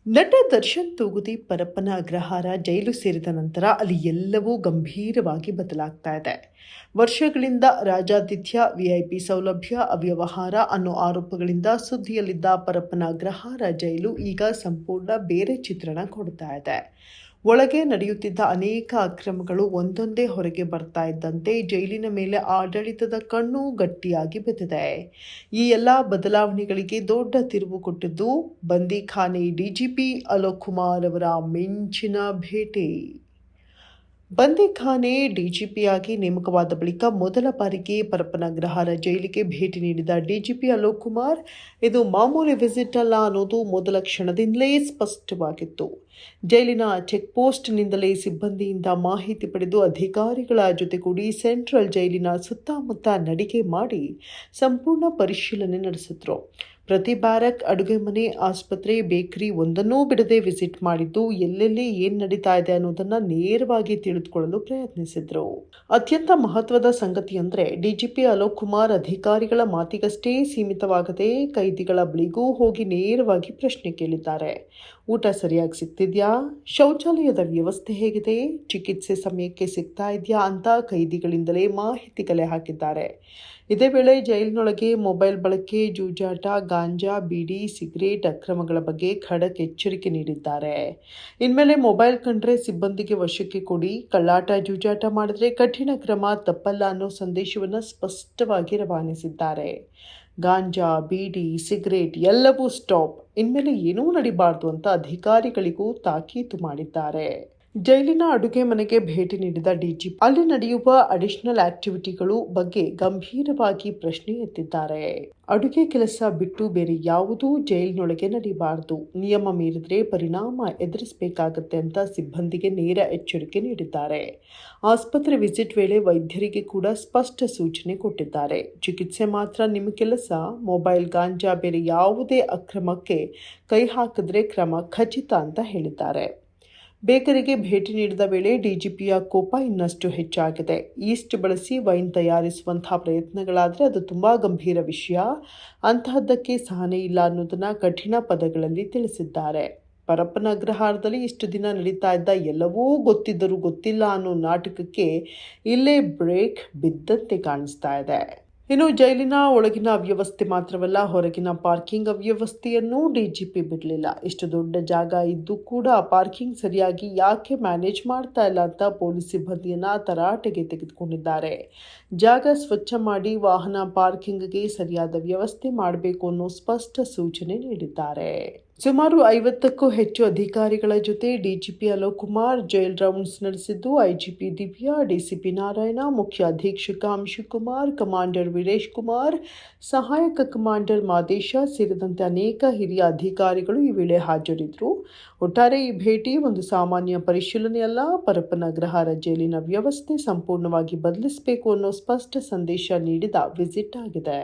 ನಟ ದರ್ಶನ್ ತೂಗುದಿ ಪರಪ್ಪನ ಅಗ್ರಹಾರ ಜೈಲು ಸೇರಿದ ನಂತರ ಅಲ್ಲಿ ಎಲ್ಲವೂ ಗಂಭೀರವಾಗಿ ಬದಲಾಗ್ತಾ ಇದೆ. ವರ್ಷಗಳಿಂದ ರಾಜಾತಿಥ್ಯ, ವಿಐಪಿ ಸೌಲಭ್ಯ, ಅವ್ಯವಹಾರ ಅನ್ನೋ ಆರೋಪಗಳಿಂದ ಸುದ್ದಿಯಲ್ಲಿದ್ದ ಪರಪ್ಪನ ಅಗ್ರಹಾರ ಜೈಲು ಈಗ ಸಂಪೂರ್ಣ ಬೇರೆ ಚಿತ್ರಣ ಕೊಡ್ತಾ ಇದೆ. ಒಳಗೆ ನಡೆಯುತ್ತಿದ್ದ ಅನೇಕ ಅಕ್ರಮಗಳು ಒಂದೊಂದೇ ಹೊರಗೆ ಬರ್ತಾ ಇದ್ದಂತೆ ಜೈಲಿನ ಮೇಲೆ ಆಡಳಿತದ ಕಣ್ಣು ಗಟ್ಟಿಯಾಗಿ ಬಿದ್ದಿದೆ. ಈ ಎಲ್ಲ ಬದಲಾವಣೆಗಳಿಗೆ ದೊಡ್ಡ ತಿರುವು ಕೊಟ್ಟಿದ್ದು ಬಂದಿಖಾನೆ ಡಿಜಿಪಿ ಅಲೋಕ್ ಕುಮಾರ್ ಅವರ ಮಿಂಚಿನ ಭೇಟಿ. ಬಂದಿಖಾನೆ ಡಿಜಿಪಿಯಾಗಿ ನೇಮಕವಾದ ಬಳಿಕ ಮೊದಲ ಬಾರಿಗೆ ಪರಪ್ಪನ ಅಗ್ರಹಾರ ಜೈಲಿಗೆ ಭೇಟಿ ನೀಡಿದ ಡಿಜಿಪಿ ಅಲೋಕ್ ಕುಮಾರ್ ಇದು ಮಾಮೂಲಿ ವಿಸಿಟ್ ಅಲ್ಲ ಅನ್ನೋದು ಮೊದಲ ಕ್ಷಣದಿಂದಲೇ ಸ್ಪಷ್ಟವಾಗಿತ್ತು. ಜೈಲಿನ ಚೆಕ್ ಪೋಸ್ಟ್ನಿಂದಲೇ ಸಿಬ್ಬಂದಿಯಿಂದ ಮಾಹಿತಿ ಪಡೆದು ಅಧಿಕಾರಿಗಳ ಜೊತೆಗೂಡಿ ಸೆಂಟ್ರಲ್ ಜೈಲಿನ ಸುತ್ತಮುತ್ತ ನಡಿಗೆ ಮಾಡಿ ಸಂಪೂರ್ಣ ಪರಿಶೀಲನೆ ನಡೆಸಿದ್ರು. ಪ್ರತಿ ಬ್ಯಾರಕ್, ಅಡುಗೆ ಮನೆ, ಆಸ್ಪತ್ರೆ, ಬೇಕರಿ ಒಂದನ್ನೂ ಬಿಡದೆ ವಿಸಿಟ್ ಮಾಡಿದ್ದು ಎಲ್ಲೆಲ್ಲಿ ಏನು ನಡೀತಾ ಇದೆ ಅನ್ನೋದನ್ನ ನೇರವಾಗಿ ತಿಳಿದುಕೊಳ್ಳಲು ಪ್ರಯತ್ನಿಸಿದ್ರು. ಅತ್ಯಂತ ಮಹತ್ವದ ಸಂಗತಿಯೆಂದರೆ ಡಿಜಿಪಿ ಅಲೋಕ್ ಕುಮಾರ್ ಅಧಿಕಾರಿಗಳ ಮಾತಿಗಷ್ಟೇ ಸೀಮಿತವಾಗದೆ ಕೈದಿಗಳ ಬಳಿಗೂ ಹೋಗಿ ನೇರವಾಗಿ ಪ್ರಶ್ನೆ ಕೇಳಿದ್ದಾರೆ. ಊಟ ಸರಿಯಾಗಿ ಸಿಗ್ತಿದ್ಯಾ, ಶೌಚಾಲಯದ ವ್ಯವಸ್ಥೆ ಹೇಗಿದೆ, ಚಿಕಿತ್ಸೆ ಸಮಯಕ್ಕೆ ಸಿಗ್ತಾ ಇದೆಯಾ ಅಂತ ಕೈದಿಗಳಿಂದಲೇ ಮಾಹಿತಿ ಕಲೆ ಹಾಕಿದ್ದಾರೆ. ಇದೇ ವೇಳೆ ಜೈಲಿನೊಳಗೆ ಮೊಬೈಲ್ ಬಳಕೆ, ಜೂಜಾಟ, ಗಾಂಜಾ, ಬೀಡಿ, ಸಿಗರೇಟ್ ಅಕ್ರಮಗಳ ಬಗ್ಗೆ ಖಡಕ್ ಎಚ್ಚರಿಕೆ ನೀಡಿದ್ದಾರೆ. ಇನ್ಮೇಲೆ ಮೊಬೈಲ್ ಕಂಡ್ರೆ ಸಿಬ್ಬಂದಿಗೆ ವಶಕ್ಕೆ ಕೊಡಿ, ಕಳ್ಳಾಟ ಜೂಜಾಟ ಮಾಡಿದ್ರೆ ಕಠಿಣ ಕ್ರಮ ತಪ್ಪಲ್ಲ ಅನ್ನೋ ಸಂದೇಶವನ್ನು ಸ್ಪಷ್ಟವಾಗಿ ರವಾನಿಸಿದ್ದಾರೆ. ಗಾಂಜಾ, ಬೀಡಿ, ಸಿಗರೇಟ್ ಎಲ್ಲವೂ ಸ್ಟಾಪ್, ಇನ್ಮೇಲೆ ಏನೂ ನಡಿಬಾರ್ದು ಅಂತ ಅಧಿಕಾರಿಗಳಿಗೂ ತಾಕೀತು ಮಾಡಿದ್ದಾರೆ. ಜೈಲಿನ ಅಡುಗೆ ಮನೆಗೆ ಭೇಟಿ ನೀಡಿದ ಡಿಜಿಪಿ ಅಲ್ಲಿ ನಡೆಯುವ ಅಡಿಷನಲ್ ಆಕ್ಟಿವಿಟಿಗಳು ಬಗ್ಗೆ ಗಂಭೀರವಾಗಿ ಪ್ರಶ್ನೆ ಎತ್ತಿದ್ದಾರೆ. ಅಡುಗೆ ಕೆಲಸ ಬಿಟ್ಟು ಬೇರೆ ಯಾವುದೂ ಜೈಲಿನೊಳಗೆ ನಡೀಬಾರದು, ನಿಯಮ ಮೀರಿದ್ರೆ ಪರಿಣಾಮ ಎದುರಿಸಬೇಕಾಗತ್ತೆ ಅಂತ ಸಿಬ್ಬಂದಿಗೆ ನೇರ ಎಚ್ಚರಿಕೆ ನೀಡಿದ್ದಾರೆ. ಆಸ್ಪತ್ರೆ ವಿಸಿಟ್ ವೇಳೆ ವೈದ್ಯರಿಗೆ ಕೂಡ ಸ್ಪಷ್ಟ ಸೂಚನೆ ಕೊಟ್ಟಿದ್ದಾರೆ. ಚಿಕಿತ್ಸೆ ಮಾತ್ರ ನಿಮ್ಮ ಕೆಲಸ, ಮೊಬೈಲ್, ಗಾಂಜಾ ಬೇರೆ ಯಾವುದೇ ಅಕ್ರಮಕ್ಕೆ ಕೈ ಹಾಕಿದ್ರೆ ಕ್ರಮ ಖಚಿತ ಅಂತ ಹೇಳಿದ್ದಾರೆ. ಬೇಕರಿಗೆ ಭೇಟಿ ನೀಡಿದ ವೇಳೆ ಡಿಜಿಪಿಯ ಕೋಪ ಇನ್ನಷ್ಟು ಹೆಚ್ಚಾಗಿದೆ. ಈಸ್ಟ್ ಬಳಸಿ ವೈನ್ ತಯಾರಿಸುವಂತಹ ಪ್ರಯತ್ನಗಳಾದರೆ ಅದು ತುಂಬ ಗಂಭೀರ ವಿಷಯ, ಅಂತಹದ್ದಕ್ಕೆ ಸಹನೆ ಇಲ್ಲ ಅನ್ನೋದನ್ನು ಕಠಿಣ ಪದಗಳಲ್ಲಿ ತಿಳಿಸಿದ್ದಾರೆ. ಪರಪ್ಪನ ಅಗ್ರಹಾರದಲ್ಲಿ ಇಷ್ಟು ದಿನ ನಡೀತಾ ಇದ್ದ ಎಲ್ಲವೂ ಗೊತ್ತಿದ್ದರೂ ಗೊತ್ತಿಲ್ಲ ಅನ್ನೋ ನಾಟಕಕ್ಕೆ ಇಲ್ಲೇ ಬ್ರೇಕ್ ಬಿದ್ದಂತೆ ಕಾಣಿಸ್ತಾ ಇದೆ. ಇನ್ನು ಜೈಲಿನ ಒಳಗಿನ ಅವ್ಯವಸ್ಥೆ ಮಾತ್ರವಲ್ಲ, ಹೊರಗಿನ ಪಾರ್ಕಿಂಗ್ ಅವ್ಯವಸ್ಥೆಯನ್ನೂ ಡಿಜಿಪಿ ಬಿಡಲಿಲ್ಲ. ಇಷ್ಟು ದೊಡ್ಡ ಜಾಗ ಇದ್ದು ಕೂಡ ಪಾರ್ಕಿಂಗ್ ಸರಿಯಾಗಿ ಯಾಕೆ ಮ್ಯಾನೇಜ್ ಮಾಡ್ತಾ ಇಲ್ಲ ಅಂತ ಪೊಲೀಸ್ ಸಿಬ್ಬಂದಿಯನ್ನ ತರಾಟೆಗೆ ತೆಗೆದುಕೊಂಡಿದ್ದಾರೆ. ಜಾಗ ಸ್ವಚ್ಛ ಮಾಡಿ ವಾಹನ ಪಾರ್ಕಿಂಗ್ಗೆ ಸರಿಯಾದ ವ್ಯವಸ್ಥೆ ಮಾಡಬೇಕು ಅನ್ನೋ ಸ್ಪಷ್ಟ ಸೂಚನೆ ನೀಡಿದ್ದಾರೆ. ಸುಮಾರು 50ಕ್ಕೂ ಹೆಚ್ಚು ಅಧಿಕಾರಿಗಳ ಜೊತೆ DGP Alok Kumar jail rounds ನಡೆಸಿದ್ದು ಐಜಿಪಿ ದಿವ್ಯಾ, ಡಿಸಿಪಿ ನಾರಾಯಣ, ಮುಖ್ಯ ಅಧೀಕ್ಷಕ ಅಂಶುಕುಮಾರ್, ಕಮಾಂಡರ್ ವೀರೇಶ್ ಕುಮಾರ್, ಸಹಾಯಕ ಕಮಾಂಡರ್ ಮಾದೇಶ ಸೇರಿದಂತೆ ಅನೇಕ ಹಿರಿಯ ಅಧಿಕಾರಿಗಳು ಈ ವೇಳೆ ಹಾಜರಿದ್ದರು. ಒಟ್ಟಾರೆ ಈ ಭೇಟಿ ಒಂದು ಸಾಮಾನ್ಯ ಪರಿಶೀಲನೆಯಲ್ಲ, ಪರಪ್ಪನ ಅಗ್ರಹಾರ ಜೈಲಿನ ವ್ಯವಸ್ಥೆ ಸಂಪೂರ್ಣವಾಗಿ ಬದಲಿಸಬೇಕು ಅನ್ನೋ ಸ್ಪಷ್ಟ ಸಂದೇಶ ನೀಡಿದ ವಿಸಿಟ್ ಆಗಿದೆ.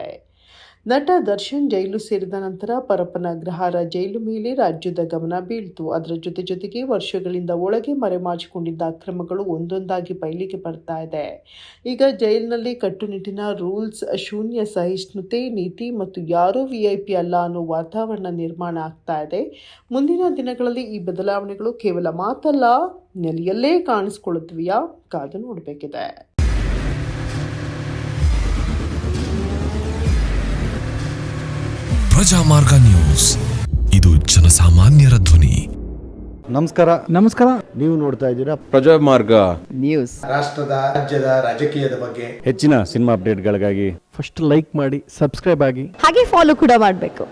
ನಟ ದರ್ಶನ್ ಜೈಲು ಸೇರಿದ ನಂತರ ಪರಪ್ಪನ ಅಗ್ರಹಾರ ಜೈಲು ಮೇಲೆ ರಾಜ್ಯದ ಗಮನ ಬೀಳ್ತು. ಅದರ ಜೊತೆಗೆ ವರ್ಷಗಳಿಂದ ಒಳಗೆ ಮರೆಮಾಚಿಕೊಂಡಿದ್ದ ಅಕ್ರಮಗಳು ಒಂದೊಂದಾಗಿ ಬಯಲಿಗೆ ಬರ್ತಾ ಇದೆ. ಈಗ ಜೈಲಿನಲ್ಲಿ ಕಟ್ಟುನಿಟ್ಟಿನ ರೂಲ್ಸ್, ಶೂನ್ಯ ಸಹಿಷ್ಣುತೆ ನೀತಿ ಮತ್ತು ಯಾರೂ ವಿಐಪಿ ಅಲ್ಲ ಅನ್ನೋ ವಾತಾವರಣ ನಿರ್ಮಾಣ ಆಗ್ತಾ ಇದೆ. ಮುಂದಿನ ದಿನಗಳಲ್ಲಿ ಈ ಬದಲಾವಣೆಗಳು ಕೇವಲ ಮಾತಲ್ಲ, ನೆಲೆಯಲ್ಲೇ ಕಾಣಿಸ್ಕೊಳ್ಳುತ್ತವೆಯಾ, ಕಾದು ನೋಡಬೇಕಿದೆ. ಪ್ರಜಾಮಾರ್ಗ ನ್ಯೂಸ್, ಇದು ಜನಸಾಮಾನ್ಯರ ಧ್ವನಿ. ನಮಸ್ಕಾರ. ನೀವು ನೋಡ್ತಾ ಇದ್ದೀರಾ ಪ್ರಜಾಮಾರ್ಗ ನ್ಯೂಸ್. ರಾಷ್ಟ್ರದ, ರಾಜ್ಯದ, ರಾಜಕೀಯದ ಬಗ್ಗೆ ಹೆಚ್ಚಿನ ಸಿನಿಮಾ ಅಪ್ಡೇಟ್ಗಳಿಗಾಗಿ ಫಸ್ಟ್ ಲೈಕ್ ಮಾಡಿ, ಸಬ್ಸ್ಕ್ರೈಬ್ ಆಗಿ, ಹಾಗೆ ಫಾಲೋ ಕೂಡ ಮಾಡಬೇಕು.